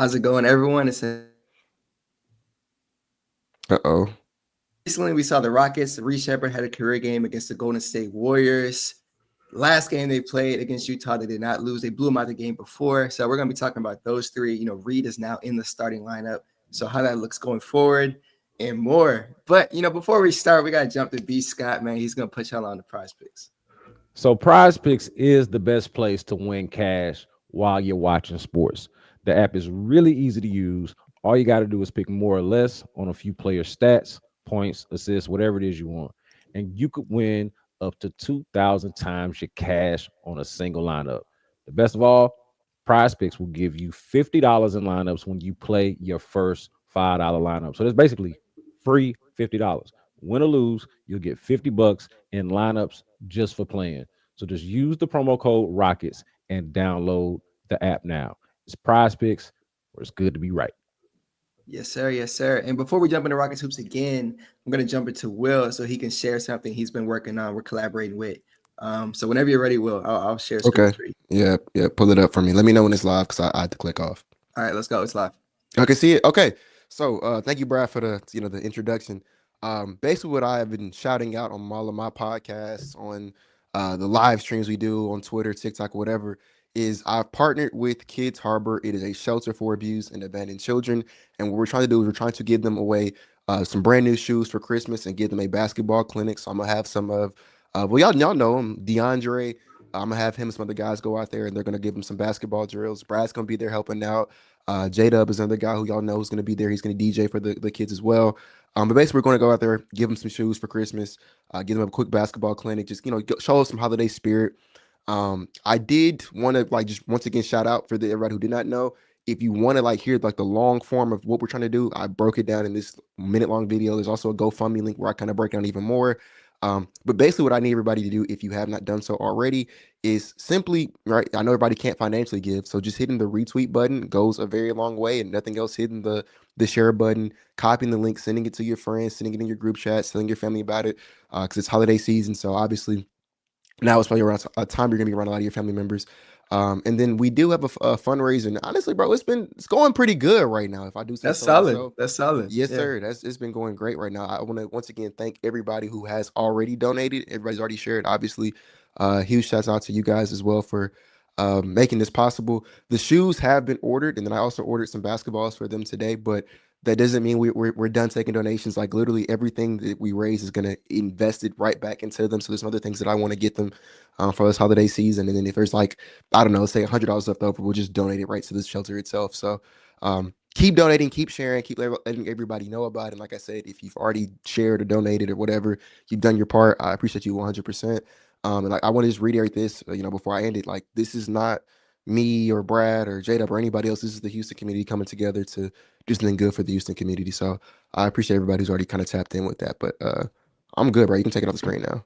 How's it going, everyone? Uh-oh. Recently, we saw the Rockets. Reece Sheppard had a career game against the Golden State Warriors. Last game they played against Utah, they did not lose. They blew them out the game before. So we're going to be talking about those three. Reed is now in the starting lineup. So how that looks going forward and more. But, before we start, we got to jump to B. Scott, man. He's going to put y'all on the prize picks. So Prize Picks is the best place to win cash while you're watching sports. The app is really easy to use. All you got to do is pick more or less on a few player stats, points, assists, whatever it is you want. And you could win up to 2,000 times your cash on a single lineup. The best of all, Prize Picks will give you $50 in lineups when you play your first $5 lineup. So that's basically free $50. Win or lose, you'll get $50 in lineups just for playing. So just use the promo code Rockets and download the app now. It's Prize Picks, where it's good to be right. Yes, sir. Yes, sir. And before we jump into Rockets Hoops again, I'm going to jump into Will so he can share something he's been working on. We're collaborating with. So whenever you're ready, Will, I'll share screen Okay. for you. Yeah, yeah. Pull it up for me. Let me know when it's live because I had to click off. All right, let's go. It's live. I can see it. Okay. So thank you, Brad, for the introduction. Basically what I have been shouting out on all of my podcasts, on the live streams we do on Twitter, TikTok, whatever, is I've partnered with Kidz Harbor. It is a shelter for abused and abandoned children. And what we're trying to do is we're trying to give them away some brand new shoes for Christmas and give them a basketball clinic. So I'm gonna have some of well, y'all know him, DeAndre. I'm gonna have him and some other guys go out there and they're gonna give them some basketball drills. Brad's gonna be there helping out. J Dub is another guy who y'all know is going to be there. He's going to DJ for the kids as well. But basically, we're going to go out there, give them some shoes for Christmas, give them a quick basketball clinic, just show us some holiday spirit. I did want to just once again shout out for everybody who did not know. If you want to hear the long form of what we're trying to do, I broke it down in this minute long video. There's also a GoFundMe link where I kind of break down even more. But basically, what I need everybody to do, if you have not done so already, is simply, right, I know everybody can't financially give, so just hitting the retweet button goes a very long way, and nothing else, hitting the share button, copying the link, sending it to your friends, sending it in your group chat, telling your family about it, because it's holiday season, so obviously now it's probably around a time you're gonna be around a lot of your family members. And then we do have a fundraiser, and honestly, bro, it's going pretty good right now, if I do say That's so solid. myself. That's solid. Yes, Yeah. sir. It's been going great right now. I want to once again thank everybody who has already donated. Everybody's already shared. Obviously, huge shouts out to you guys as well for making this possible. The shoes have been ordered, and then I also ordered some basketballs for them today. But that doesn't mean we're done taking donations. Like literally everything that we raise is gonna invest it right back into them. So there's some other things that I want to get them for this holiday season. And then if there's I don't know, let's say $100 left over, we'll just donate it right to the shelter itself. So keep donating, keep sharing, keep letting everybody know about it. And like I said, if you've already shared or donated or whatever, you've done your part. I appreciate you 100%. And I want to just reiterate this, before I end it. This is not me or Brad or Jada or anybody else. This is the Houston community coming together to do something good for the Houston community. So I appreciate everybody who's already kind of tapped in with that. But I'm good, bro. You can take it off the screen now.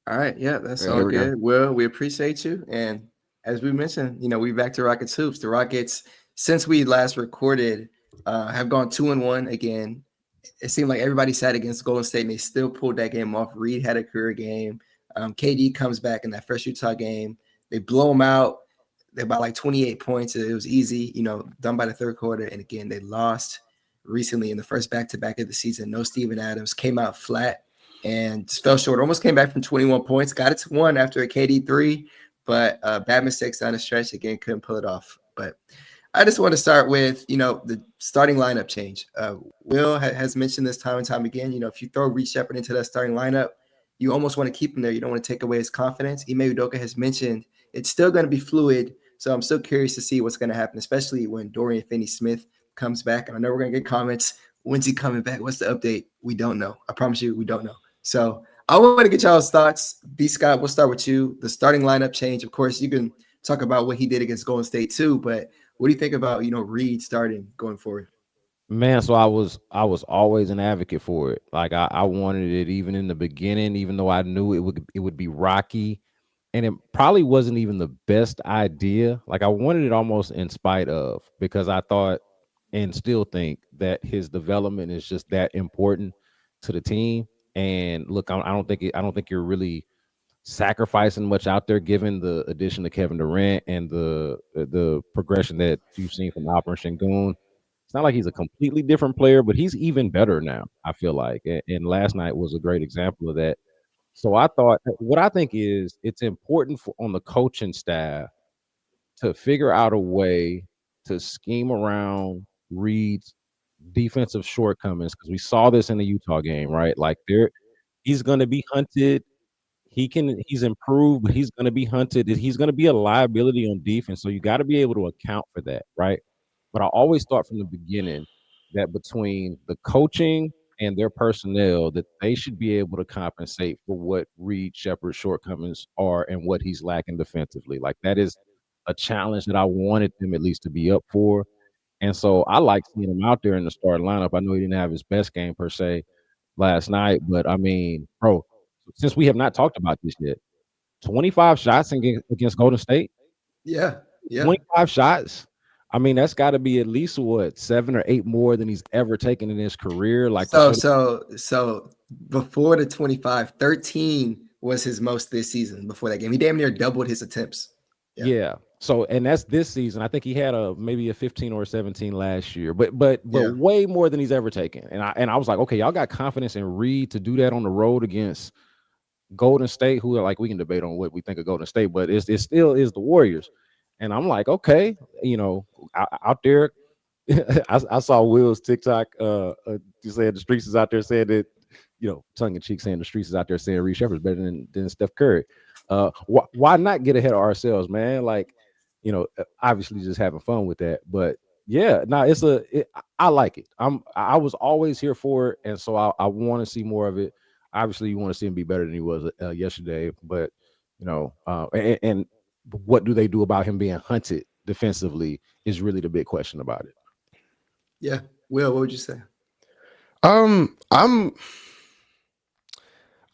All right. Yeah, that's Yeah, all here we go. good. Well, we appreciate you. And as we mentioned, we back to Rockets hoops. The Rockets, since we last recorded, have gone 2-1 again. It seemed like everybody sat against Golden State and they still pulled that game off. Reed had a career game. KD comes back in that first Utah game. They blow them out. They're about 28 points. It was easy, done by the third quarter. And again, they lost recently in the first back-to-back of the season. No Steven Adams, came out flat and just fell short. Almost came back from 21 points. Got it to 1 after a KD 3, but bad mistakes down the stretch. Again, couldn't pull it off. But I just want to start with, the starting lineup change. Will has mentioned this time and time again. If you throw Reece Sheppard into that starting lineup, you almost want to keep him there. You don't want to take away his confidence. Ime Udoka has mentioned it's still going to be fluid. So I'm still curious to see what's going to happen, especially when Dorian Finney-Smith comes back. And I know we're going to get comments. When's he coming back? What's the update? We don't know. I promise you, we don't know. So I want to get y'all's thoughts. B. Scott, we'll start with you. The starting lineup change. Of course, you can talk about what he did against Golden State too, but what do you think about, Reed starting going forward? Man, so I was always an advocate for it. I wanted it even in the beginning, even though I knew it would be rocky, and it probably wasn't even the best idea. I wanted it almost in spite of, because I thought and still think that his development is just that important to the team. And look, I don't think you're really sacrificing much out there, given the addition of Kevin Durant and the progression that you've seen from Alperen Sengun. It's not like he's a completely different player, but he's even better now, I feel like. And last night was a great example of that. So I thought what I think is it's important for on the coaching staff to figure out a way to scheme around Reed's defensive shortcomings, because we saw this in the Utah game, right? Like he's going to be hunted. He's improved, but he's going to be hunted. He's going to be a liability on defense. So you got to be able to account for that, right? But I always thought from the beginning that between the coaching and their personnel, that they should be able to compensate for what Reed Sheppard's shortcomings are and what he's lacking defensively. Like that is a challenge that I wanted them at least to be up for. And so I like seeing him out there in the starting lineup. I know he didn't have his best game per se last night, but I mean, bro, since we have not talked about this yet, 25 shots against Golden State. Yeah. 25 shots. I mean, that's got to be at least what 7 or 8 more than he's ever taken in his career. Like so before the 25, 13 was his most this season. Before that game, he damn near doubled his attempts. Yeah. So, and that's this season. I think he had maybe a 15 or a 17 last year, but way more than he's ever taken. And I was like, okay, y'all got confidence in Reed to do that on the road against Golden State, who are like, we can debate on what we think of Golden State, but it still is the Warriors. And I'm like, okay, out there, I saw Will's TikTok. You said the streets is out there saying that, tongue in cheek, saying the streets is out there saying Reed Sheppard's better than Steph Curry. Why not get ahead of ourselves, man? Like, obviously just having fun with that. But yeah, no, I like it. I was always here for it, and so I want to see more of it. Obviously, you want to see him be better than he was yesterday, but and what do they do about him being hunted defensively is really the big question about it. Yeah, Will, what would you say? I'm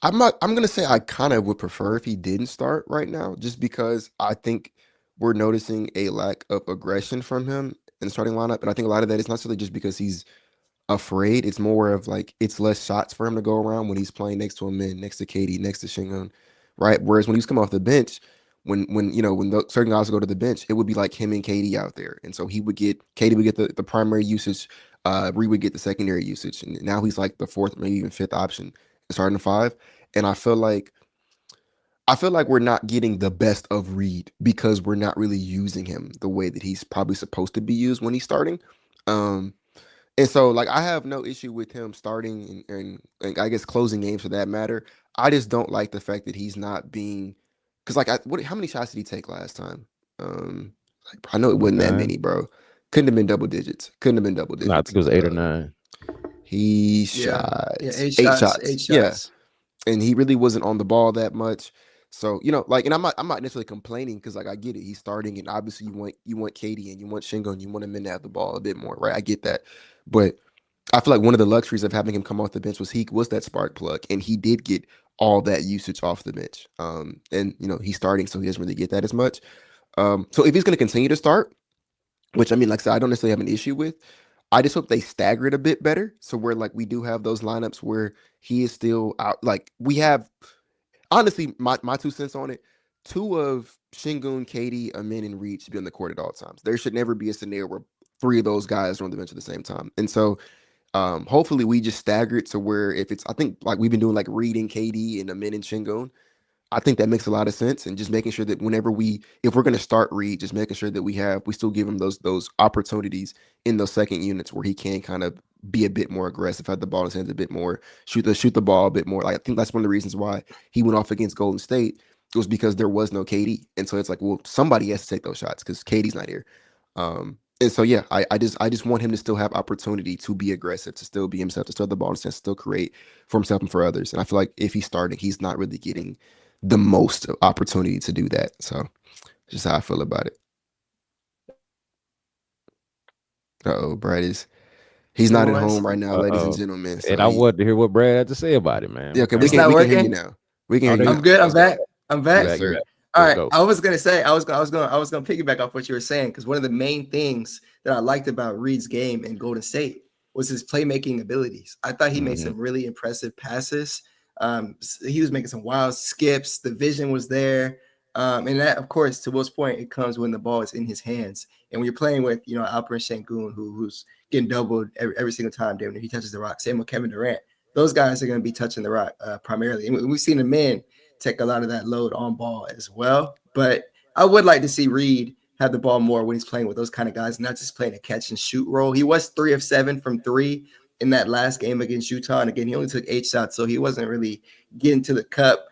gonna say I kind of would prefer if he didn't start right now, just because I think we're noticing a lack of aggression from him in the starting lineup, and I think a lot of that is not necessarily just because he's afraid. It's more of like it's less shots for him to go around when he's playing next to a man, next to KD, next to Sengun, right? Whereas when he's coming off the bench, when the certain guys go to the bench, it would be like him and KD out there, and so KD would get the primary usage, Reed would get the secondary usage, and now he's like the fourth, maybe even fifth option starting five. And I feel like we're not getting the best of Reed because we're not really using him the way that he's probably supposed to be used when he's starting. And so, like, I have no issue with him starting and I guess closing games for that matter. I just don't like the fact that he's not being, because like, how many shots did he take last time? I know it wasn't that many, bro. Couldn't have been double digits. No, I think it was 8 or 9. He shot 8 shots. Yeah. And he really wasn't on the ball that much. So, and I'm not necessarily complaining, because like I get it. He's starting, and obviously you want KD and you want Shingo and you want him to have the ball a bit more, right? I get that. But I feel like one of the luxuries of having him come off the bench was he was that spark plug, and he did get all that usage off the bench. And he's starting, so he doesn't really get that as much. So if he's going to continue to start, which I mean, like I said, I don't necessarily have an issue with, I just hope they stagger it a bit better. So where like we do have those lineups where he is still out. Like we have, honestly, my 2 cents on it, 2 of Sengun, KD, Amin, and Reed should be on the court at all times. There should never be a scenario where 3 of those guys are on the bench at the same time. And so hopefully we just stagger it to where if it's, I think like we've been doing like Reed and KD and Amin and Sengun, I think that makes a lot of sense. And just making sure that if we're going to start Reed, just making sure that we still give him those opportunities in those second units where he can kind of be a bit more aggressive, have the ball in his hands a bit more, shoot the ball a bit more. Like I think that's one of the reasons why he went off against Golden State. It was because there was no KD. And so it's like, well, somebody has to take those shots because KD's not here. And so, yeah, I just want him to still have opportunity to be aggressive, to still be himself, to still have the ball in his hands, still create for himself and for others. And I feel like if he's starting, he's not really getting the most opportunity to do that. So just how I feel about it. Brad he's not at home right now, ladies and gentlemen. So and I wanted to hear what Brad had to say about it, man. Yeah, okay, we can hear you now. We can hear you. I'm good. I'm back. Yes, sir. All right. I was gonna say I was gonna piggyback off what you were saying, because one of the main things that I liked about Reed's game in Golden State was his playmaking abilities. I thought he made some really impressive passes. He was making some wild skips. The vision was there. And that, of course, to Will's point, it comes when the ball is in his hands. And when you're playing with, Alperen Sengun, who's getting doubled every single time, damn near he touches the rock. Same with Kevin Durant. Those guys are going to be touching the rock primarily. And we've seen the men take a lot of that load on ball as well. But I would like to see Reed have the ball more when he's playing with those kind of guys, not just playing a catch and shoot role. He was 3 of 7 from 3 in that last game against Utah. And again, he only took 8 shots, so he wasn't really getting to the cup.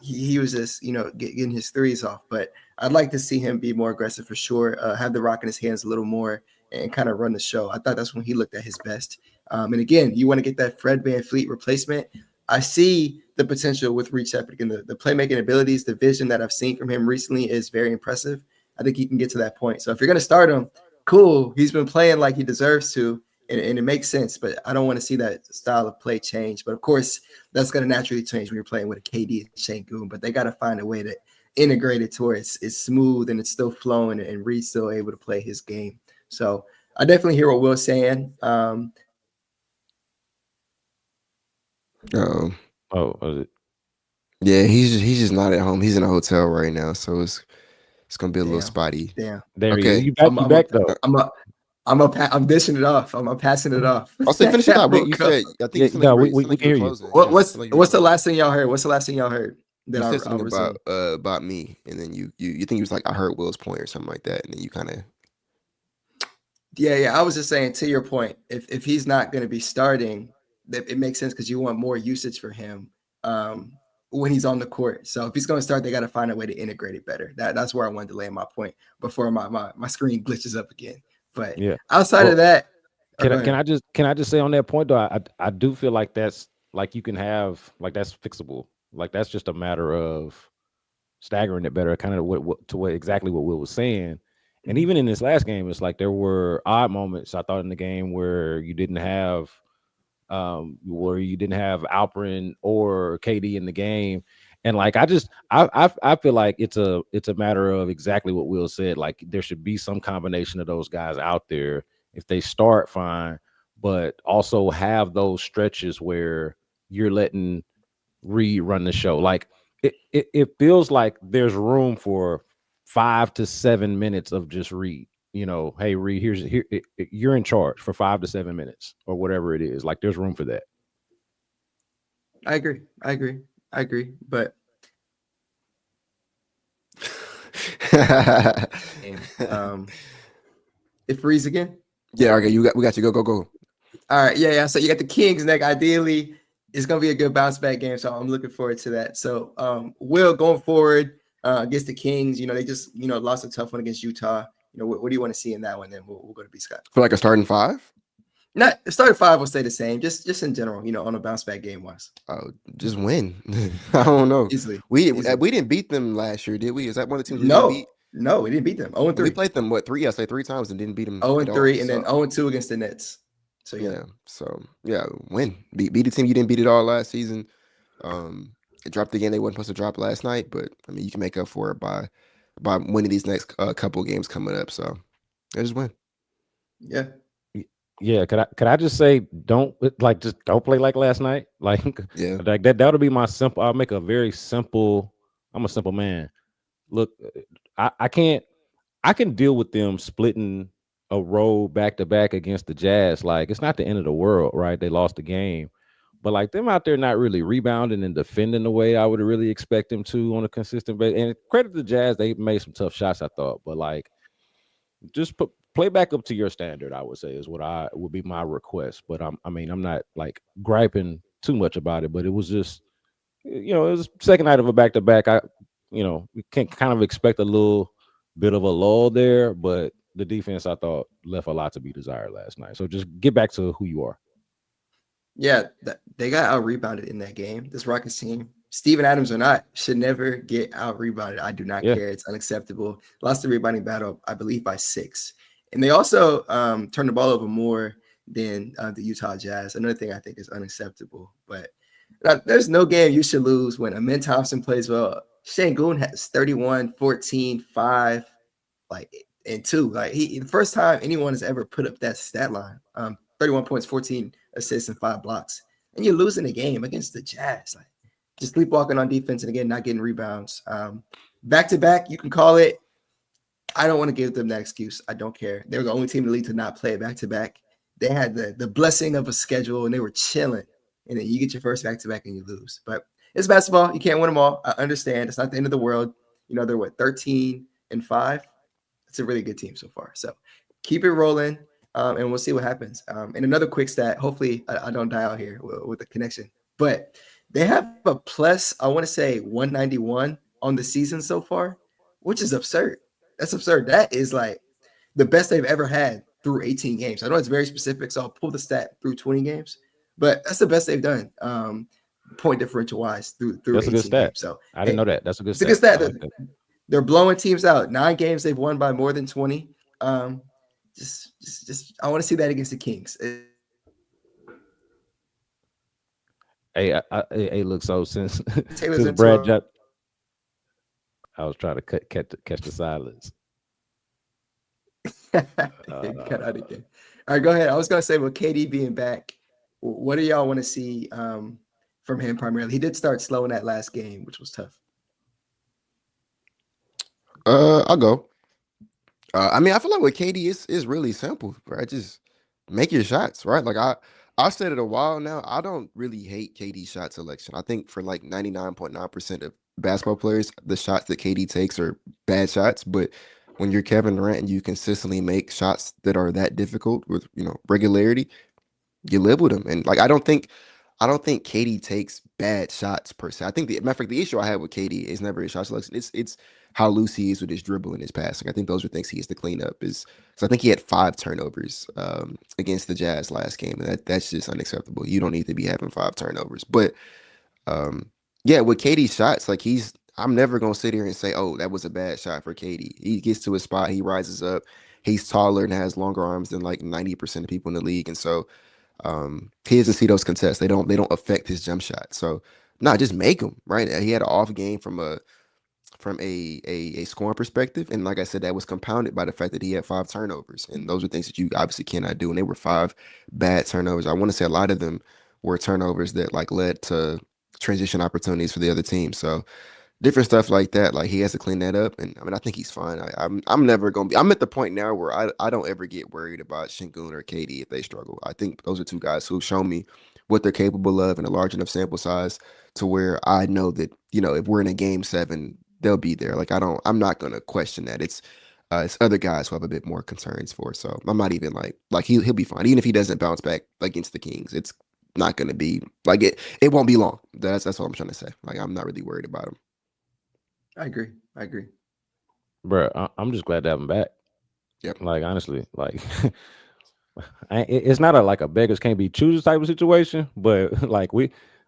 He was just, getting his threes off. But I'd like to see him be more aggressive for sure, have the rock in his hands a little more and kind of run the show. I thought that's when he looked at his best. And again, you want to get that Fred VanVleet replacement. I see the potential with Reed Sheppard. And the playmaking abilities, the vision that I've seen from him recently is very impressive. I think he can get to that point. So if you're going to start him, cool. He's been playing like he deserves to, and it makes sense. But I don't want to see that style of play change. But, of course, that's going to naturally change when you're playing with a KD and Sengun. But they got to find a way to integrate it to where it's smooth and it's still flowing and Reed's still able to play his game. So I definitely hear what Will's saying. Yeah, he's just not at home. He's in a hotel right now, so it's gonna be a little spotty. Damn. There Okay. you back though. I'm dishing it off. I'm passing it off. I'll say finish it out. You said, I think we can hear you. What's the last thing y'all heard? What's the last thing y'all heard? You said something about me, and then you think he was like, I heard Will's point or something like that, and then you kind of. Yeah. I was just saying, to your point, if he's not going to be starting, it makes sense because you want more usage for him when he's on the court. So if he's going to start, they got to find a way to integrate it better. That's where I wanted to land my point before my screen glitches up again. But outside of that, can I just say on that point though, I do feel like that's like you can have like that's fixable. Like that's just a matter of staggering it better, kind of exactly what Will was saying. And even in this last game, it's like there were odd moments I thought in the game where you didn't have Alperen or KD in the game. And like I feel like it's a matter of exactly what Will said. Like there should be some combination of those guys out there. If they start, fine, but also have those stretches where you're letting Reed run the show. Like it feels like there's room for 5 to 7 minutes of just Reed. Hey Reed, you're in charge for 5 to 7 minutes or whatever it is. Like there's room for that. I agree. But if Reed's again. Yeah, okay, we got you. Go. All right, yeah. So you got the Kings next. Ideally, it's gonna be a good bounce back game. So I'm looking forward to that. So Will, going forward against the Kings, they just lost a tough one against Utah. What do you want to see in that one? Then we'll go to B Scott. For like a starting 5? Not starting 5 will stay the same. Just in general, on a bounce back game wise. Oh, just win. I don't know. Easily. We didn't beat them last year, did we? Is that one of the teams we didn't beat? No, we didn't beat them. 0-3. We played them 3 times and didn't beat them. 0-3 and then 0-2 against the Nets. So win. Beat the team you didn't beat at all last season. It dropped the game they weren't supposed to drop last night, but I mean you can make up for it by winning these next couple of games coming up. So just win. Yeah. Yeah, could I just say don't play like last night? Like that'll be my simple. I'll make a very simple. I'm a simple man. Look, I can deal with them splitting a road back to back against the Jazz. Like it's not the end of the world, right? They lost the game, but like them out there not really rebounding and defending the way I would really expect them to on a consistent basis. And credit to the Jazz, they made some tough shots, I thought, but like just play back up to your standard, I would say, is what I would be my request. But I'm not like griping too much about it, but it was just, it was second night of a back-to-back. We can kind of expect a little bit of a lull there, but the defense, I thought, left a lot to be desired last night. So just get back to who you are. Yeah, they got out-rebounded in that game. This Rockets team, Steven Adams or not, should never get out-rebounded. I do not care. It's unacceptable. Lost the rebounding battle, I believe, by 6. And they also turned the ball over more than the Utah Jazz. Another thing I think is unacceptable. But there's no game you should lose when Amen Thompson plays well. Sengun has 31, 14, 5, and 2. Like the first time anyone has ever put up that stat line. 31 points, 14 assists, and 5 blocks. and you're losing the game against the Jazz. Like, just sleepwalking on defense and again, not getting rebounds. Back to back, you can call it. I don't want to give them that excuse. I don't care. They were the only team in the league to not play back to back. They had the blessing of a schedule and they were chilling. And then you get your first back to back and you lose. But it's basketball. You can't win them all. I understand. It's not the end of the world. You know, they're 13-5. It's a really good team so far. So keep it rolling, and we'll see what happens. And another quick stat. Hopefully, I don't die out here with the connection. But they have a plus, I want to say 191 on the season so far, which is absurd. That's absurd. That is like the best they've ever had through 18 games. I know it's very specific, so I'll pull the stat through 20 games, but that's the best they've done, point differential wise through That's 18 a good stat. games. So I didn't know that. That's a good it's stat. a good stat. I like that. They're blowing teams out. 9 games they've won by more than 20. Just I want to see that against the Kings. Hey, look. So since Taylor's since into Brad, a- I was trying to catch the silence. Cut out again. All right, go ahead. I was gonna say with KD being back, what do y'all want to see from him primarily? He did start slow in that last game, which was tough. I'll go. I mean, I feel like with KD is really simple, right? Just make your shots, right? Like I've said it a while now. I don't really hate KD shot selection. I think for like 99.9% of basketball players, the shots that KD takes are bad shots. But when you're Kevin Durant and you consistently make shots that are that difficult with regularity, you live with them. And like I don't think KD takes bad shots per se. I think the matter of fact, the issue I have with KD is never his shot selection. It's how loose he is with his dribble and his passing. I think those are things he has to clean up. So I think he had 5 turnovers against the Jazz last game, and that's just unacceptable. You don't need to be having 5 turnovers. But yeah, with KD's shots, like I'm never gonna sit here and say, oh, that was a bad shot for KD. He gets to his spot, he rises up, he's taller and has longer arms than like 90% of people in the league, and so he doesn't see those contests. They don't affect his jump shot. So just make them, right. He had an off game from a scoring perspective, and like I said, that was compounded by the fact that he had 5 turnovers, and those are things that you obviously cannot do. And they were 5 bad turnovers. I want to say a lot of them were turnovers that like led to transition opportunities for the other team. So different stuff like that. Like he has to clean that up, and I mean I think he's fine. I'm never gonna be. I'm at the point now where I don't ever get worried about Şengün or KD if they struggle. I think those are 2 guys who've shown me what they're capable of in a large enough sample size to where I know that if we're in a game 7, they'll be there. Like I'm not gonna question that. It's other guys who have a bit more concerns for. So I'm not even like he'll be fine even if he doesn't bounce back against the Kings. It's not gonna be like it won't be long. That's what I'm trying to say. Like I'm not really worried about him. I agree. Bro, I'm just glad to have him back. Yep. Like honestly, like it's not a beggars can't be choosers type of situation, but like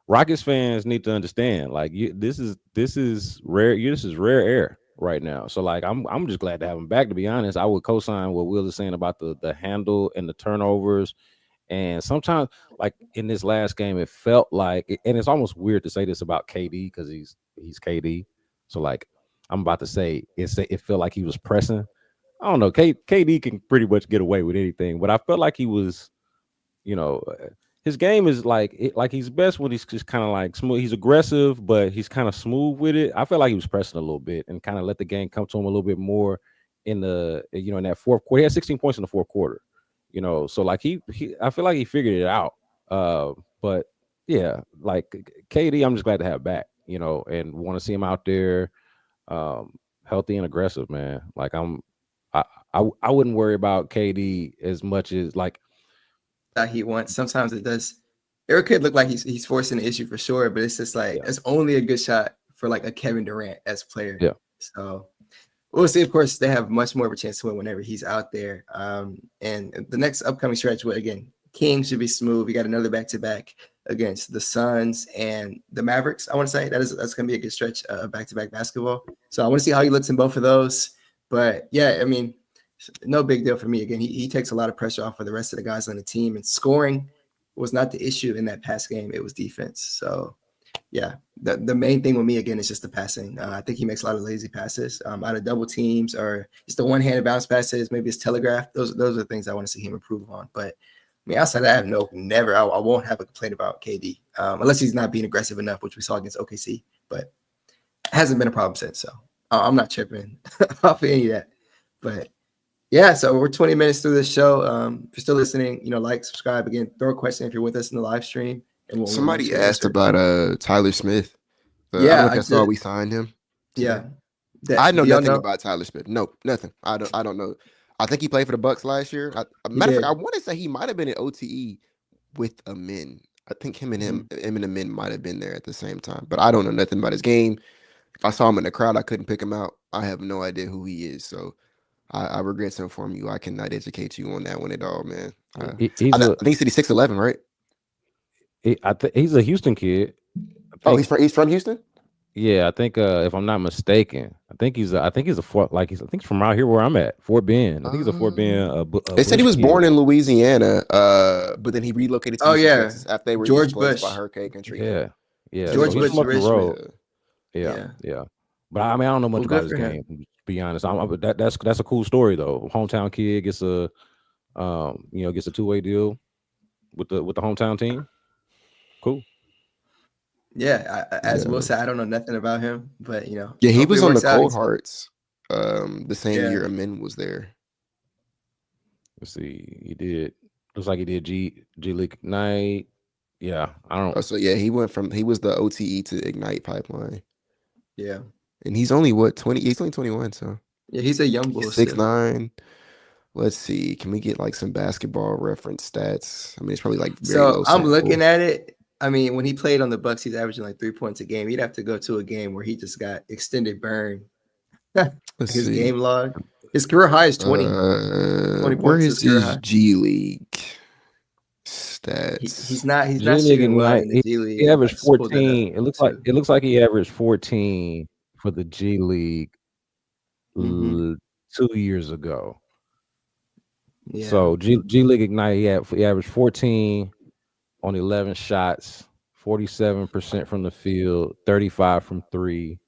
Rockets fans need to understand, like this is rare. This is rare air right now. So like I'm just glad to have him back. To be honest, I would co-sign what Will is saying about the handle and the turnovers. And sometimes, like in this last game, it felt like, and it's almost weird to say this about KD because he's KD. So like I'm about to say, it felt like he was pressing. I don't know. KD can pretty much get away with anything, but I felt like he was, his game is like he's best when he's just kind of like smooth. He's aggressive, but he's kind of smooth with it. I felt like he was pressing a little bit and kind of let the game come to him a little bit more in the in that fourth quarter. He had 16 points in the fourth quarter. So like he I feel like he figured it out. But yeah, like KD, I'm just glad to have back, and want to see him out there, healthy and aggressive, man. Like I wouldn't worry about KD as much as like that he wants. Sometimes it does. It could look like he's forcing the issue for sure, but it's just like it's only a good shot for like a Kevin Durant as player. Yeah. So we'll see. Of course, they have much more of a chance to win whenever he's out there. And the next upcoming stretch, again, Kings should be smooth. We got another back-to-back against the Suns and the Mavericks. I want to say that's going to be a good stretch of back-to-back basketball. So I want to see how he looks in both of those. But yeah, I mean, no big deal for me. Again, he takes a lot of pressure off for the rest of the guys on the team, and scoring was not the issue in that past game. It was defense. So yeah, the main thing with me again is just the passing. I think he makes a lot of lazy passes out of double teams or just the one-handed bounce passes. Maybe it's telegraphed. Those are things I want to see him improve on. But mean, outside of that, never. I won't have a complaint about KD, unless he's not being aggressive enough, which we saw against OKC. But it hasn't been a problem since. So I'm not tripping off of any of that. But yeah, so we're 20 minutes through this show. If you're still listening, like, subscribe again, throw a question if you're with us in the live stream, and we'll make Somebody sure to asked answer it. about Tyler Smith. I don't Yeah, know if that's all we signed him. Yeah, I know do y'all nothing about Tyler Smith. No, nothing. I don't know. I think he played for the Bucks last year. Matter of fact, I want to say he might have been at OTE with Amin. I think him and Amin might have been there at the same time, but I don't know nothing about his game. If I saw him in the crowd, I couldn't pick him out. I have no idea who he is, so I regret to inform you. I cannot educate you on that one at all, man. I think he said he's 6'11", right? He's a Houston kid. He's from Houston. Yeah, I think if I'm not mistaken, I think he's from out here where I'm at, Fort Bend. I think he's a Fort Bend. They said he was born in Louisiana, but then he relocated to Houston, Texas after they were George displaced Bush by Hurricane Katrina. Yeah. George so Bush, Richmond. Yeah. But I mean, I don't know much about his game. To be honest, that's a cool story though. Hometown kid gets a gets a 2-way deal with the hometown team. Cool. Yeah, as Will said, I don't know nothing about him, but yeah, he was on the Cold Hearts the same year Amin was there. Let's see, looks like he did G League Ignite. Yeah, I don't know. So yeah, he was the OTE to Ignite pipeline. Yeah, and he's only 20? He's only 21, so yeah, he's a young bull. 6'9". Let's see, can we get like some basketball reference stats? I mean, it's probably like very so low I'm sample. looking at it. I mean, when he played on the Bucks, he's averaging like 3 points a game. He'd have to go to a game where he just got extended burn. His game log. His career high is 20. 20 where is his G League stats? He's not shooting well in the G League. He averaged 14. It looks like he averaged 14 for the G League 2 years ago. Yeah. So G League Ignite, he averaged 14 on 11 shots, 47% from the field, 35 from 3,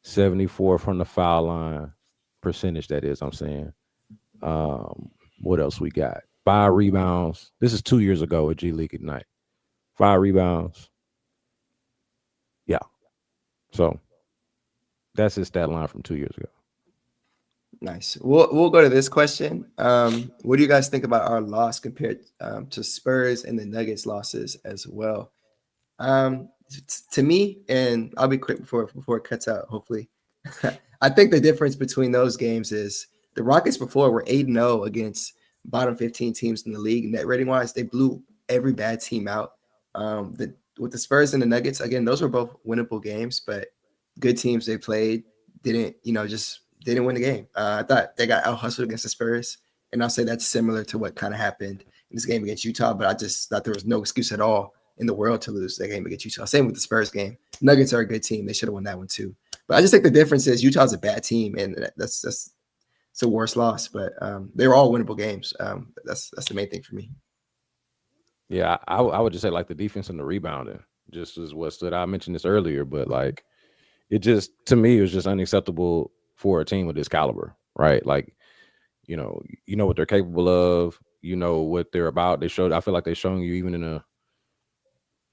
74 from the foul line percentage. That is, I'm saying. What else we got? 5 rebounds. This is 2 years ago at G League Ignite. 5 rebounds. Yeah. So that's his stat line from 2 years ago. Nice. We'll go to this question. What do you guys think about our loss compared to Spurs and the Nuggets losses as well? To me, and I'll be quick before it cuts out, hopefully. I think the difference between those games is the Rockets before were 8-0 against bottom 15 teams in the league. Net rating wise, they blew every bad team out. With the Spurs and the Nuggets, again, those were both winnable games, but good teams they played didn't win the game. I thought they got out hustled against the Spurs, and I'll say that's similar to what kind of happened in this game against Utah, but I just thought there was no excuse at all in the world to lose that game against Utah. Same with the Spurs game. Nuggets are a good team. They should have won that one too. But I just think the difference is Utah's a bad team, and that's a worse loss, but they were all winnable games. That's the main thing for me. Yeah, I would just say like the defense and the rebounding just is what stood out. I mentioned this earlier, but like it just, to me, it was just unacceptable for a team of this caliber, right? Like, you know what they're capable of, what they're about. I feel like they're showing you even in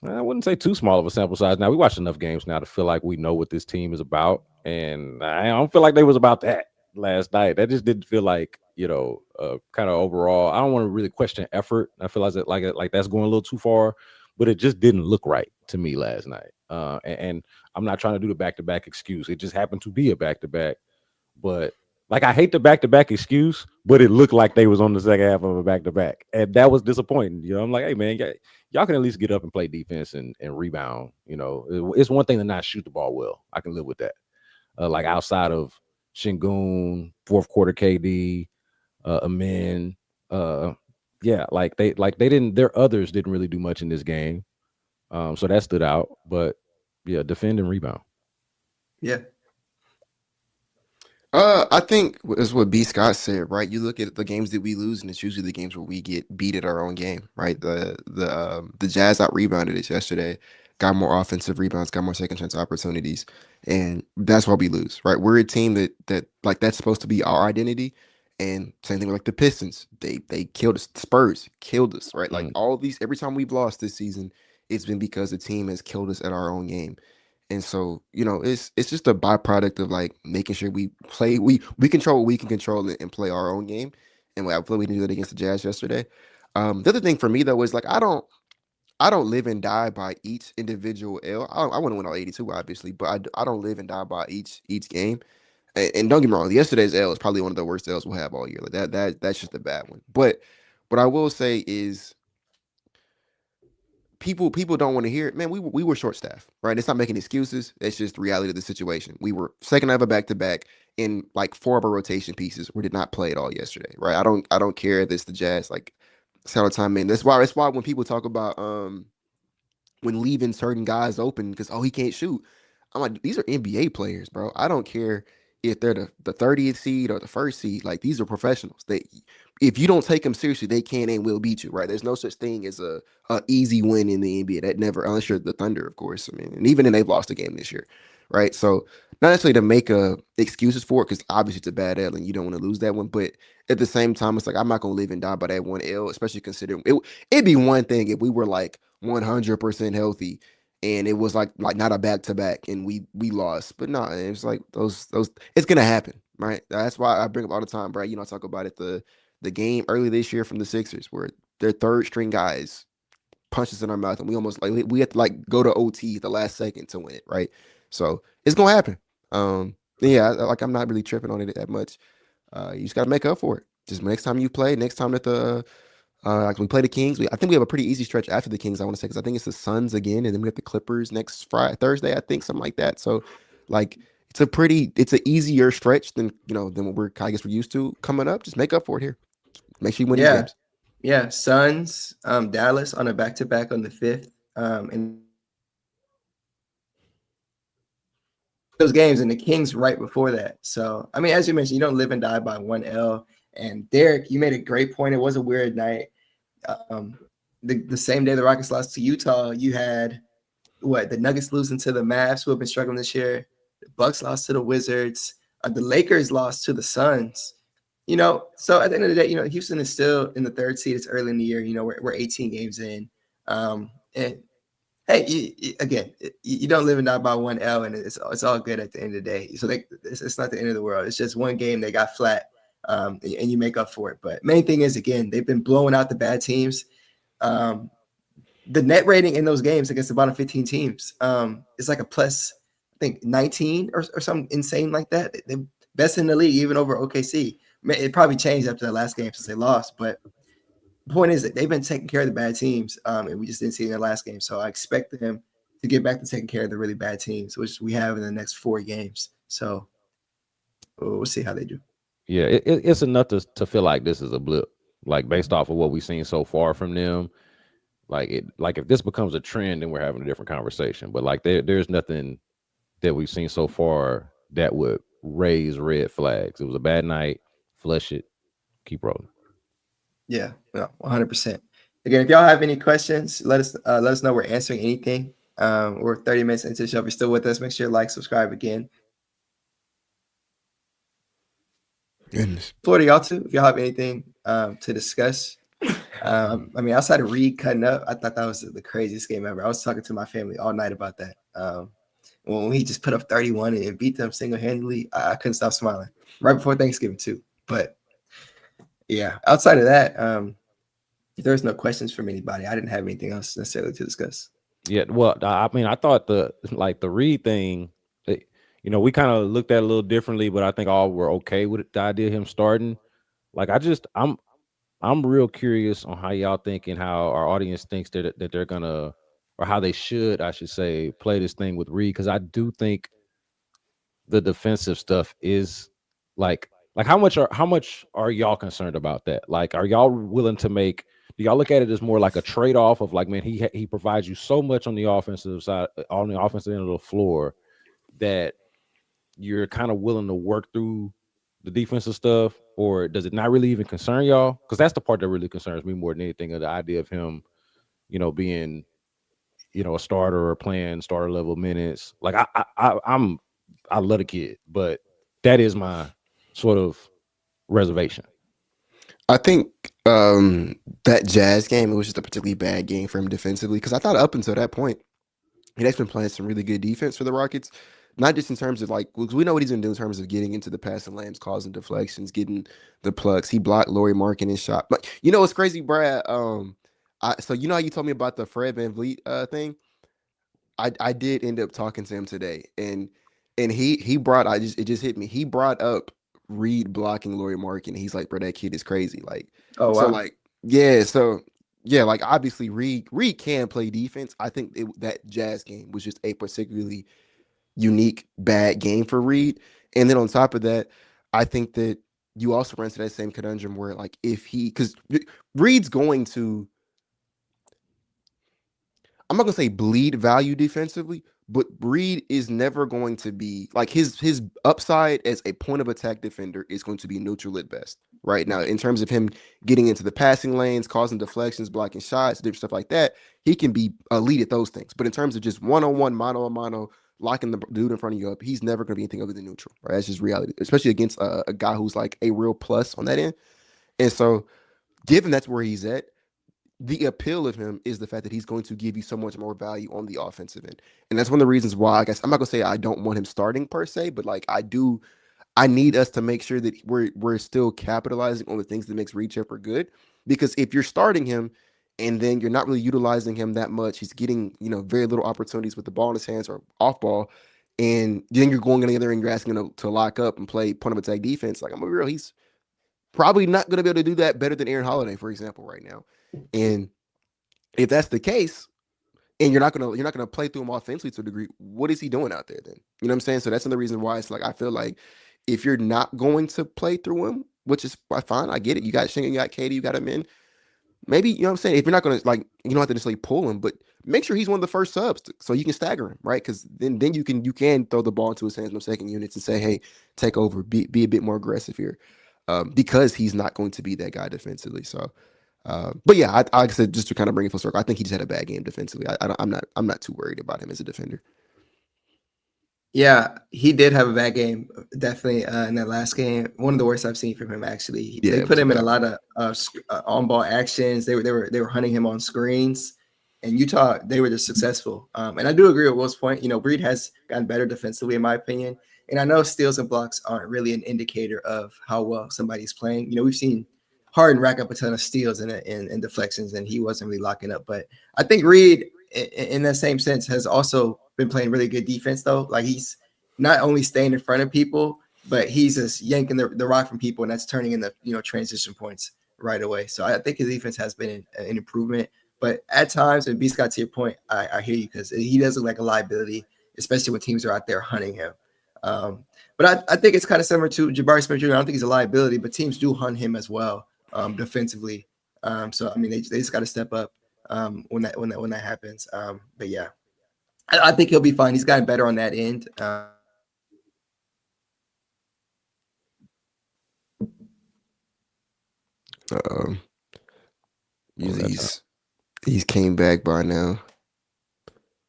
I wouldn't say too small of a sample size. Now we watched enough games now to feel like we know what this team is about, and I don't feel like they was about that last night. That just didn't feel like, kind of overall. I don't want to really question effort. I feel like that's going a little too far, but it just didn't look right to me last night. And I'm not trying to do the back-to-back excuse. It just happened to be a back-to-back. But like, I hate the back-to-back excuse, but it looked like they was on the second half of a back-to-back, and that was disappointing. I'm like, hey man, y'all can at least get up and play defense and rebound. It's one thing to not shoot the ball well. I can live with that. Like outside of Şengün, fourth quarter KD, Amin, their others didn't really do much in this game. So that stood out. But yeah, defend and rebound. Yeah. I think is what B. Scott said, right? You look at the games that we lose, and it's usually the games where we get beat at our own game, right? The Jazz out rebounded us yesterday, got more offensive rebounds, got more second chance opportunities, and that's why we lose, right? We're a team that like that's supposed to be our identity, And same thing with like the Pistons. They killed us. Spurs killed us, right? Like Mm. all these, every time we've lost this season, it's been because the team has killed us at our own game. And so, it's just a byproduct of like making sure we play, we control what we can control and play our own game. And I feel like we did that against the Jazz yesterday. The other thing for me though is like I don't live and die by each individual L. I want to win all 82, obviously, but I don't live and die by each game. And don't get me wrong, yesterday's L is probably one of the worst L's we'll have all year. Like that's just a bad one. But what I will say is people don't want to hear it. Man, we were short staffed, right? It's not making excuses. It's just the reality of the situation. We were second ever back to back, in like four of our rotation pieces. We did not play at all yesterday, right? I don't care if it's the Jazz. Like it's all the time, man. That's why when people talk about when leaving certain guys open because he can't shoot. I'm like, these are NBA players, bro. I don't care if they're the 30th seed or the first seed. Like these are professionals. If you don't take them seriously, they can and will beat you, right? There's no such thing as a easy win in the NBA. That never, unless you're the Thunder, of course. I mean, and even then they've lost a game this year, right? So not necessarily to make excuses for it because obviously it's a bad L and you don't want to lose that one, but at the same time, it's like I'm not gonna live and die by that one L, especially considering it'd be one thing if we were like 100% healthy and it was like not a back to back and we lost. But no, it's like those it's gonna happen, right? That's why I bring up all the time, Brad. I talk about it the game early this year from the Sixers where their third string guys punched us in our mouth and we almost like we had to like go to OT at the last second to win it, right? So it's gonna happen. Yeah, like I'm not really tripping on it that much. You just gotta make up for it. Just next time you play, next time that like we play the Kings. I think we have a pretty easy stretch after the Kings. I want to say because I think it's the Suns again, and then we have the Clippers next Thursday. I think something like that. So, like it's an easier stretch than what I guess we're used to coming up. Just make up for it here. Make sure you win these Yeah, games. yeah. Suns, Dallas on a back-to-back on the 5th, and those games, and the Kings right before that. So, I mean, as you mentioned, you don't live and die by one L. And Derek, you made a great point. It was a weird night. The same day the Rockets lost to Utah, you had the Nuggets losing to the Mavs, who have been struggling this year. The Bucks lost to the Wizards. The Lakers lost to the Suns. So at the end of the day, Houston is still in the 3rd seed. It's early in the year. We're 18 games in. And hey, again, you don't live and die by one L, and it's all good at the end of the day. So it's not the end of the world. It's just one game they got flat, and you make up for it. But main thing is, again, they've been blowing out the bad teams. The net rating in those games against the bottom 15 teams is like a plus, I think 19 or something insane like that. They're best in the league, even over OKC. It probably changed after the last game since they lost, but the point is that they've been taking care of the bad teams, and we just didn't see it in their last game. So I expect them to get back to taking care of the really bad teams, which we have in the next 4 games. So we'll see how they do. Yeah, it's enough to feel like this is a blip, like based off of what we've seen so far from them. Like if this becomes a trend, then we're having a different conversation. But like there's nothing that we've seen so far that would raise red flags. It was a bad night. Flush it. Keep rolling. Yeah, 100%. Again, if y'all have any questions, let us know. We're answering anything. We're 30 minutes into the show. If you're still with us, make sure you like, subscribe again. Goodness. Florida, y'all too. If y'all have anything to discuss. I mean, outside of Reed cutting up, I thought that was the craziest game ever. I was talking to my family all night about that. When he just put up 31 and beat them single-handedly, I couldn't stop smiling. Right before Thanksgiving too. But yeah, outside of that, if there's no questions from anybody, I didn't have anything else necessarily to discuss. Yeah, well, I mean, I thought the Reed thing, we kind of looked at it a little differently, but I think all were okay with the idea of him starting. Like, I'm real curious on how y'all think and how our audience thinks that they're gonna, or how they should, I should say, play this thing with Reed, because I do think the defensive stuff is like how much are y'all concerned about that? Like, are y'all willing to make? Do y'all look at it as more like a trade-off of like, man, he provides you so much on the offensive side, on the offensive end of the floor, that you're kind of willing to work through the defensive stuff, or does it not really even concern y'all? Because that's the part that really concerns me more than anything, of the idea of him, being, a starter or playing starter level minutes. Like I love the kid, but that is my sort of reservation. I think that Jazz game, it was just a particularly bad game for him defensively because I thought up until that point, he'd actually been playing some really good defense for the Rockets. Not just in terms of like, we know what he's going to do in terms of getting into the passing lanes, causing deflections, getting the plugs. He blocked Lauri Markkanen's shot. But you know what's crazy, Brad? So you know how you told me about the Fred VanVleet thing? I did end up talking to him today, and he brought it just hit me. He brought up Reed blocking Lauri Markkanen. He's like, bro, that kid is crazy. Like, Oh so wow. like, yeah, so yeah, like obviously Reed can play defense. I think that Jazz game was just a particularly unique bad game for Reed. And then on top of that, I think that you also run into that same conundrum where like because Reed's going to, I'm not gonna say bleed value defensively, but Reed is never going to be like his upside as a point of attack defender is going to be neutral at best. Right now, in terms of him getting into the passing lanes, causing deflections, blocking shots, different stuff like that, he can be elite at those things. But in terms of just one-on-one, mano-a-mano, locking the dude in front of you up, he's never going to be anything other than neutral. Right? That's just reality, especially against a guy who's like a real plus on that end. And so, given that's where he's at, the appeal of him is the fact that he's going to give you so much more value on the offensive end. And that's one of the reasons why I guess I'm not gonna say I don't want him starting per se, but like I need us to make sure that we're still capitalizing on the things that makes Reed Sheppard good. Because if you're starting him and then you're not really utilizing him that much, he's getting, very little opportunities with the ball in his hands or off ball, and then you're going in the other and you're asking him to lock up and play point of attack defense. Like, I'm gonna be real, he's probably not gonna be able to do that better than Aaron Holiday, for example, right now. And if that's the case, and you're not gonna play through him offensively to a degree, what is he doing out there then? You know what I'm saying? So that's another reason why it's like I feel like if you're not going to play through him, which is fine, I get it. You got Shinga, you got Katie, you got him in. Maybe, you know what I'm saying? If you're not gonna you don't have to necessarily pull him, but make sure he's one of the first subs so you can stagger him, right? Because then you can throw the ball into his hands in the second units and say, hey, take over, be a bit more aggressive here. Because he's not going to be that guy defensively. So but yeah, like I said, just to kind of bring it full circle, I think he just had a bad game defensively. I'm not too worried about him as a defender. Yeah, he did have a bad game, definitely in that last game. One of the worst I've seen from him, actually. Yeah, They it put was a him in a bad lot of on-ball actions. They were hunting him on screens, and Utah, they were just successful. And I do agree with Will's point. Reed has gotten better defensively, in my opinion. And I know steals and blocks aren't really an indicator of how well somebody's playing. We've seen Harden rack up a ton of steals and deflections, and he wasn't really locking up. But I think Reed, in that same sense, has also been playing really good defense, though. Like, he's not only staying in front of people, but he's just yanking the rock from people, and that's turning into transition points right away. So I think his defense has been an improvement. But at times, and B Scott, to your point, I hear you, because he does look like a liability, especially when teams are out there hunting him. But I think it's kind of similar to Jabari Smith Jr. I don't think he's a liability, but teams do hunt him as well defensively. So I mean, they just got to step up when that happens. But yeah, I think he'll be fine. He's gotten better on that end. He's came back by now.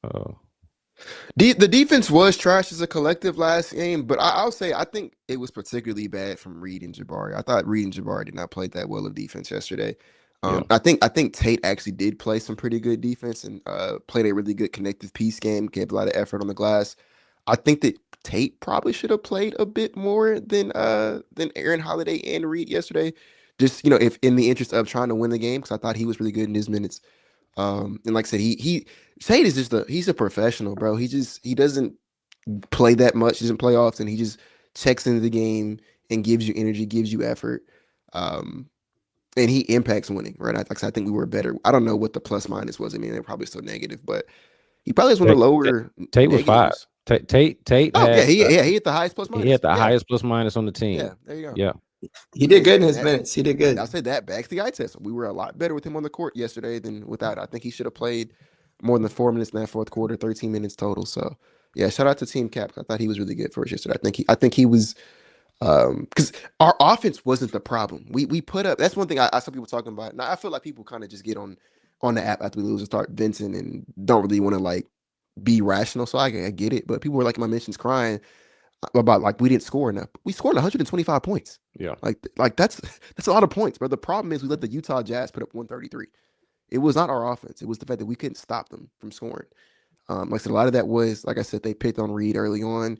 Oh. The defense was trash as a collective last game, but I'll say I think it was particularly bad from Reed and Jabari. I thought Reed and Jabari did not play that well of defense yesterday. Yeah. I think Tate actually did play some pretty good defense and played a really good connective piece game, gave a lot of effort on the glass. I think that Tate probably should have played a bit more than Aaron Holiday and Reed yesterday. Just, if in the interest of trying to win the game, because I thought he was really good in his minutes. And like I said, Tate is he's a professional, bro. He doesn't play that much, doesn't play often. He just checks into the game and gives you energy, gives you effort. And he impacts winning, right? Like I said, I think we were better. I don't know what the plus minus was. I mean, they're probably still negative, but he probably has one of the lower Tate was 5. Tate Oh, had, he hit the highest plus minus. He had the highest plus minus on the team. Yeah, there you go. Yeah. He did good in his minutes. He did good. I'll say that backs the eye test. We were a lot better with him on the court yesterday than without. I think he should have played more than 4 minutes in that fourth quarter, 13 minutes total. So yeah, shout out to Team Cap. I thought he was really good for us yesterday. I think he was because our offense wasn't the problem. We put up. That's one thing I saw people talking about. Now I feel like people kind of just get on the app after we lose and start venting and don't really want to be rational. So I get it. But people were like in my mentions crying. about like we didn't score enough. We scored 125 points. Yeah. Like that's a lot of points. But the problem is we let the Utah Jazz put up 133. It was not our offense. It was the fact that we couldn't stop them from scoring. Like I said, a lot of that was, like I said, they picked on Reed early on.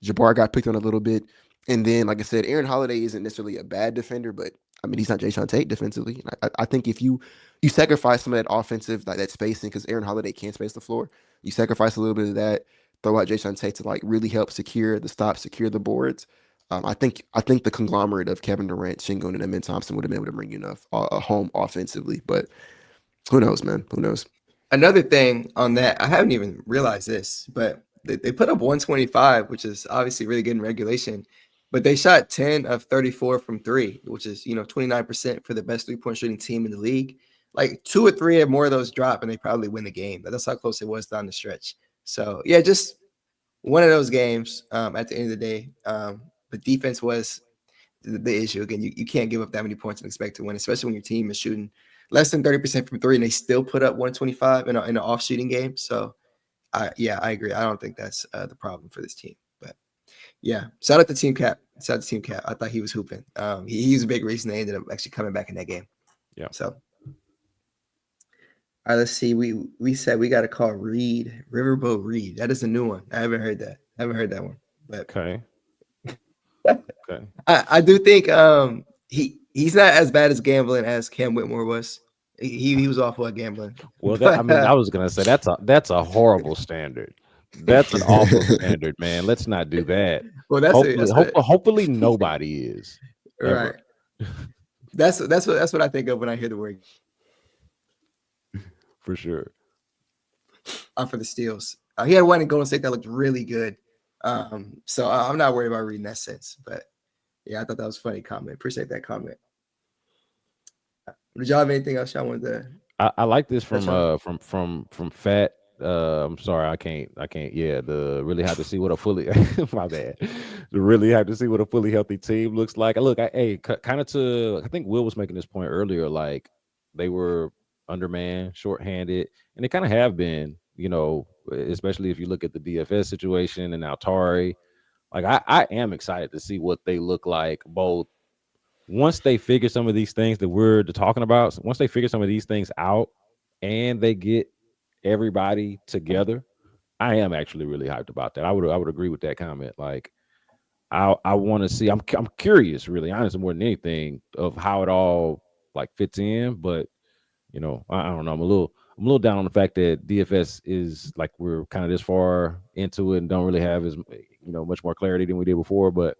Jabbar got picked on a little bit. And then, like I said, Aaron Holiday isn't necessarily a bad defender, but I mean, he's not Jayshawn Tate defensively. I think if you sacrifice some of that offensive, like that spacing, because Aaron Holiday can't space the floor, you sacrifice a little bit of that, throw out Jayshawn Tate to like really help secure the stops, secure the boards. I think the conglomerate of Kevin Durant, Shingun, and Amin Thompson would have been able to bring you enough home offensively. But who knows, man? Who knows? Another thing on that, I haven't even realized this, but they put up 125, which is obviously really good in regulation. But they shot 10 of 34 from three, which is 29% for the best 3-point shooting team in the league. Like 2 or 3 or more of those drop, and they probably win the game. That's how close it was down the stretch. So yeah, just one of those games. At the end of the day, but defense was the issue. Again, you can't give up that many points and expect to win, especially when your team is shooting less than 30% from three, and they still put up 125 in an off shooting game. So, I agree. I don't think that's the problem for this team. But yeah, shout out to Team Cap. Shout out to Team Cap. I thought he was hooping. He's a big reason they ended up actually coming back in that game. Yeah. So, all right, let's see. We said we got to call Reed Riverboat Reed. That is a new one. I haven't heard that. One. But Okay. Okay. I do think he's not as bad as gambling as Cam Whitmore was. He was awful at gambling. Well, I was gonna say that's a horrible standard. That's an awful standard, man. Let's not do that. Well, hopefully nobody is. Right. That's what I think of when I hear the word. For sure. For the steals, he had one in Golden State that looked really good. So I'm not worried about reading that sense. But yeah, I thought that was a funny comment. Appreciate that comment. Did y'all have anything else y'all wanted to? I like this from Fat. I'm sorry, I can't. Yeah, really have to see what a fully my bad. Really have to see what a fully healthy team looks like. Look, I think Will was making this point earlier. Like they were undermanned, shorthanded, and they kind of have been. Especially if you look at the DFS situation and now Tari. Like I am excited to see what they look like both. Once they figure some of these things that we're talking about, once they figure some of these things out and they get everybody together, I am actually really hyped about that. I would agree with that comment. Like I want to see, I'm curious, really honestly, more than anything, of how it all like fits in. But I don't know. I'm a little down on the fact that DFS is like we're kind of this far into it and don't really have as much more clarity than we did before. But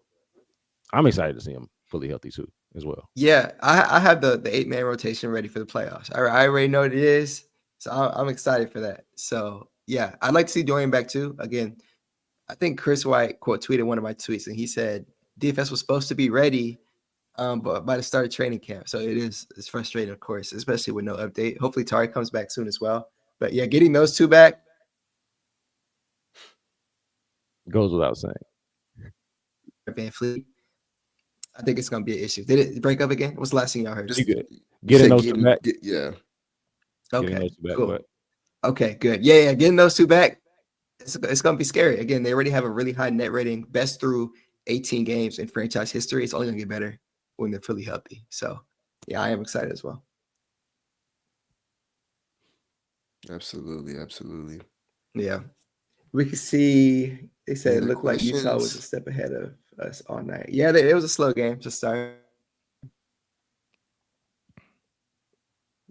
I'm excited to see him fully healthy too, as well. Yeah, I have the 8-man rotation ready for the playoffs. I already know what it is, so I'm excited for that. So yeah, I'd like to see Dorian back too. Again, I think Chris White quote tweeted one of my tweets, and he said DFS was supposed to be ready, but by the start of training camp. So it's frustrating, of course, especially with no update. Hopefully Tari comes back soon as well. But yeah, getting those two back goes without saying. Van Fleet, I think it's going to be an issue. Did it break up again? What's the last thing y'all heard? Getting those two back. Yeah. Okay. Cool. Okay. Good. Yeah. Getting those two back. It's going to be scary. Again, they already have a really high net rating, best through 18 games in franchise history. It's only going to get better when they're fully healthy. So, yeah, I am excited as well. Absolutely. Yeah. We could see, they said it looked like Utah was a step ahead of us all night. Yeah, it was a slow game to start.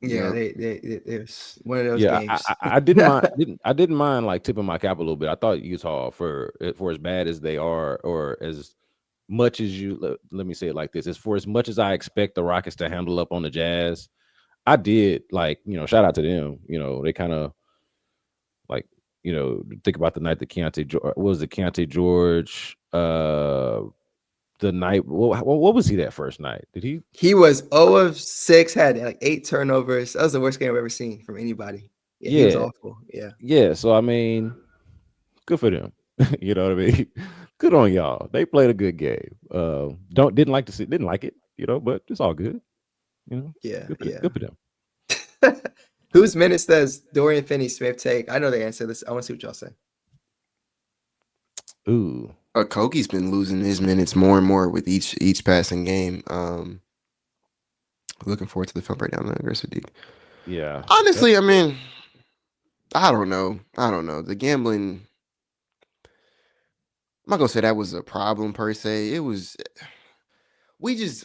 Yeah, it was one of those games. I didn't mind. I didn't mind like tipping my cap a little bit. I thought Utah, for as bad as they are, or as much as let me say it like this, for as much as I expect the Rockets to handle up on the Jazz, I did shout out to them. They kind of like think about the night that Keontae George. The night, what was he that first night? Did he? He was 0 of 6, had like 8 turnovers. That was the worst game I've ever seen from anybody. Yeah, he was awful. Yeah. So I mean, good for them. You know what I mean? Good on y'all. They played a good game. Didn't like it. But it's all good. Yeah. Good for them. Whose minutes does Dorian Finney-Smith take? I know the answer to this. I want to see what y'all say. Ooh, Kogi's been losing his minutes more and more with each passing game. Looking forward to the film breakdown of aggressive D. yeah. Honestly, I mean, I don't know. I don't know. The gambling. I'm not gonna say that was a problem per se. We just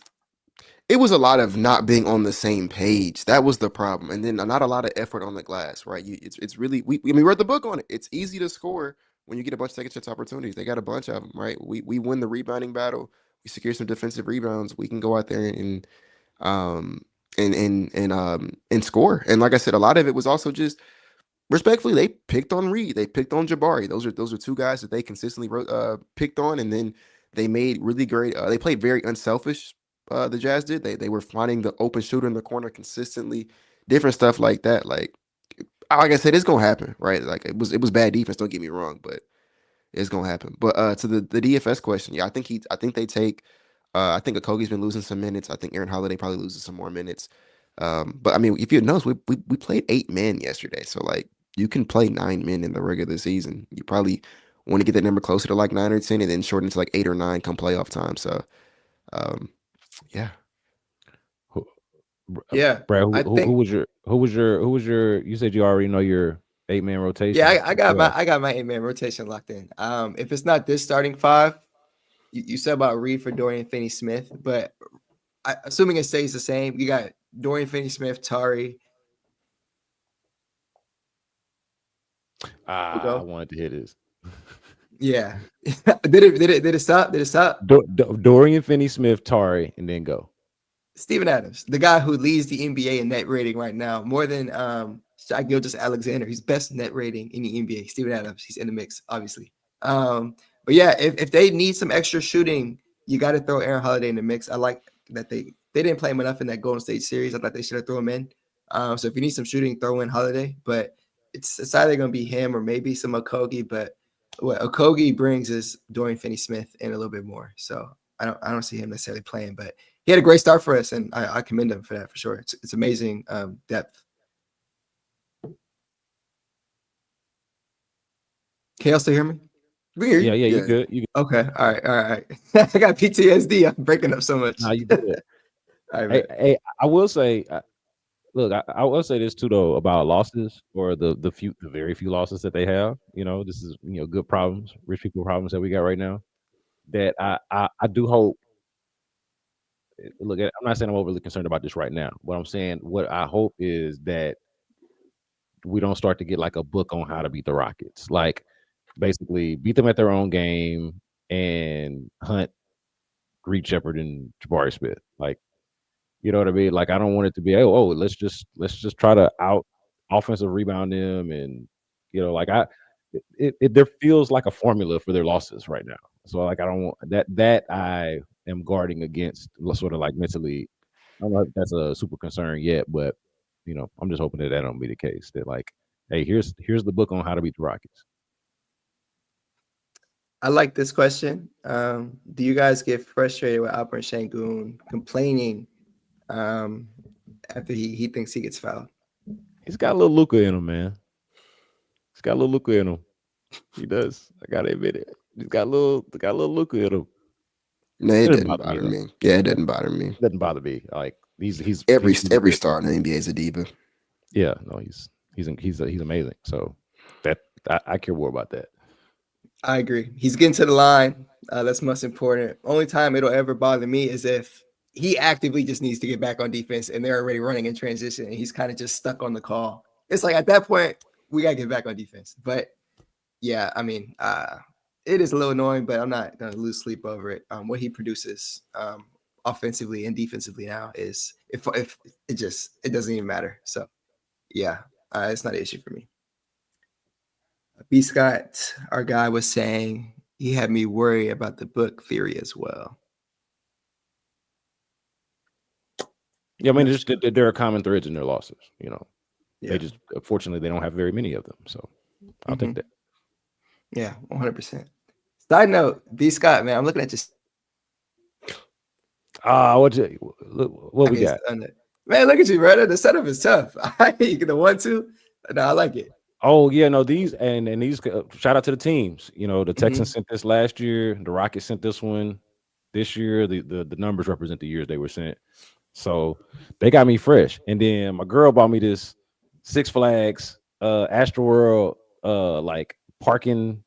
it was a lot of not being on the same page. That was the problem, and then not a lot of effort on the glass. Right? It's really we read the book on it. It's easy to score when you get a bunch of second chance opportunities. They got a bunch of them. Right? We win the rebounding battle. We secure some defensive rebounds. We can go out there um and score. And like I said, a lot of it was also just respectfully, they picked on Reed. They picked on Jabari. Those are two guys that they consistently picked on, and then they made really great. They played very unselfish. The Jazz did. They were finding the open shooter in the corner consistently. Different stuff like that. Like I said, it's gonna happen, right? Like it was bad defense. Don't get me wrong, but it's gonna happen. But to the DFS question, yeah, I think they take. I think Okogie's been losing some minutes. I think Aaron Holiday probably loses some more minutes. But I mean, if you notice, we played 8 men yesterday, so like you can play 9 men in the regular season. You probably want to get that number closer to like 9 or 10, and then shorten to like 8 or 9 come playoff time. So, um, yeah, Who, Yeah, Brad, I think. who was your? You said you already know your 8-man rotation. Yeah, I got Who else? my 8-man rotation locked in. If it's not this starting five, you said about Reed for Dorian Finney-Smith, but assuming it stays the same, you got Dorian Finney-Smith, Tari. I wanted to hear this. Yeah, did it stop? Did it stop? Dorian Finney-Smith, Tari, and then go. Steven Adams, the guy who leads the NBA in net rating right now, more than Shai Gilgeous-Alexander. He's best net rating in the NBA. Steven Adams, he's in the mix, obviously. But yeah, if they need some extra shooting, you got to throw Aaron Holiday in the mix. I like that they didn't play him enough in that Golden State series. I thought they should have thrown him in. So if you need some shooting, throw in Holiday. But it's either going to be him or maybe some Okogie. But what Okogie brings is Dorian Finney-Smith in a little bit more. So I don't see him necessarily playing, but he had a great start for us, and I commend him for that for sure. It's amazing depth. Can y'all still hear me? we hear you. Yeah, you good. You good. Okay, all right. I got PTSD. I'm breaking up so much. Nah, you good. All right, Hey, I will say, look, I will say this too though about losses or the very few losses that they have. You know, this is good problems, rich people problems that we got right now. That I do hope. Look, I'm not saying I'm overly concerned about this right now. What I'm saying, what I hope is that we don't start to get like a book on how to beat the Rockets. Like basically beat them at their own game and hunt Reed Sheppard and Jabari Smith. Like, you know what I mean? Like I don't want it to be let's just try to out offensive rebound them and like there feels like a formula for their losses right now. So like I don't want that I am guarding against sort of like mentally. I don't know if that's a super concern yet, but I'm just hoping that don't be the case. That like, hey, here's the book on how to beat the Rockets. I like this question. Do you guys get frustrated with Alperen Sengun complaining after he thinks he gets fouled? He's got a little Luka in him, man. He's got a little Luka in him. He does. I gotta admit it. He's got a little Luka in him. No, it didn't bother me. Yeah, it didn't bother me. It doesn't bother me. Like he's every star in the NBA is a diva. Yeah, no, he's amazing. So that I care more about that. I agree. He's getting to the line. That's most important. Only time it'll ever bother me is if he actively just needs to get back on defense and they're already running in transition and he's kind of just stuck on the call. It's like at that point, we got to get back on defense. But yeah, I mean, it is a little annoying, but I'm not going to lose sleep over it. What he produces offensively and defensively now is if it doesn't even matter. So yeah, it's not an issue for me. B. Scott, our guy, was saying he had me worry about the book theory as well. Yeah, I mean, there are common threads in their losses. Yeah. They just unfortunately they don't have very many of them. So I'll take that. Yeah, 100%. Side note, B. Scott, man, I'm looking at just. What we got? Man, look at you, brother. The setup is tough. The 1-2. No, I like it. Oh yeah, no, these and these shout out to the teams. You know, the Mm-hmm. Texans sent this last year, the Rockets sent this one this year. The numbers represent the years they were sent. So they got me fresh. And then my girl bought me this Six Flags Astroworld like parking,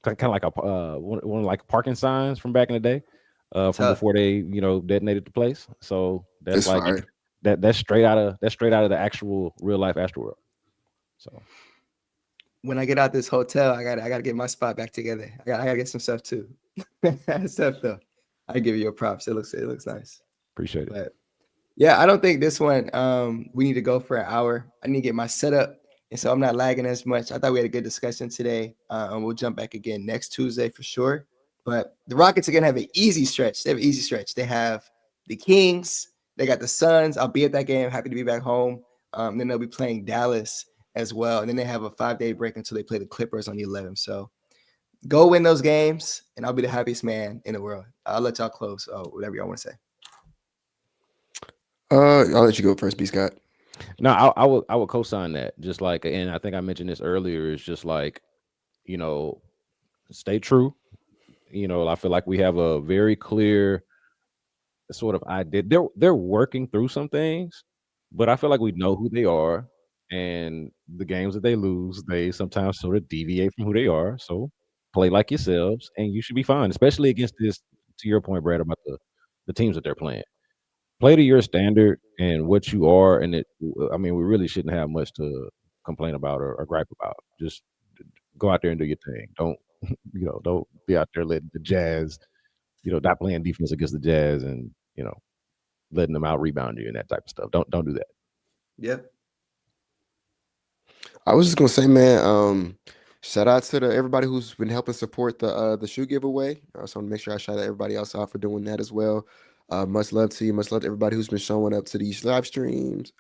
kind of like a one of like parking signs from back in the day, from Tough. before they detonated the place. So that's That's like fire. that's straight out of the actual real life Astroworld. So When I get out this hotel, I gotta get my spot back together. I gotta get some stuff too. Stuff though. I give you your props. It looks nice. appreciate it. But yeah, I don't think this one we need to go for an hour. I need to get my setup, and so I'm not lagging as much. I thought we had a good discussion today, and we'll jump back again next Tuesday for sure. But the Rockets are gonna have an easy stretch. They have an easy stretch. They have the Kings. They got the Suns. I'll be at that game. Happy to be back home. Then they'll be playing Dallas as well, and then they have a 5-day break until they play the Clippers on the 11th. So go win those games, and I'll be the happiest man in the world. I'll let y'all close. Whatever y'all want to say. I'll let you go first, B. Scott. No, I would co-sign that. Just like, and I think I mentioned this earlier. It's just like, stay true. I feel like we have a very clear sort of idea. They're working through some things, but I feel like we know who they are, and the games that they lose, they sometimes sort of deviate from who they are. So play like yourselves, and you should be fine, especially against this. To your point, Brad, about the teams that they're playing. Play to your standard and what you are, and I mean, we really shouldn't have much to complain about or gripe about. Just go out there and do your thing. Don't don't be out there letting the Jazz, not playing defense against the Jazz and letting them out rebound you and that type of stuff. Don't do that. Yep. I was just gonna say, man, shout out to everybody who's been helping support the shoe giveaway. So I want to make sure I shout out everybody else out for doing that as well. Much love to you. Much love to everybody who's been showing up to these live streams.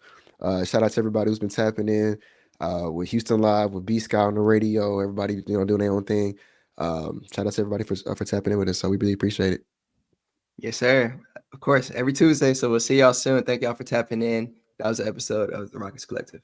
Shout out to everybody who's been tapping in with Houston Live, with B Sky on the radio. Everybody, doing their own thing. Shout out to everybody for tapping in with us. So we really appreciate it. Yes, sir. Of course, every Tuesday. So we'll see y'all soon. Thank y'all for tapping in. That was an episode of the Rockets Collective.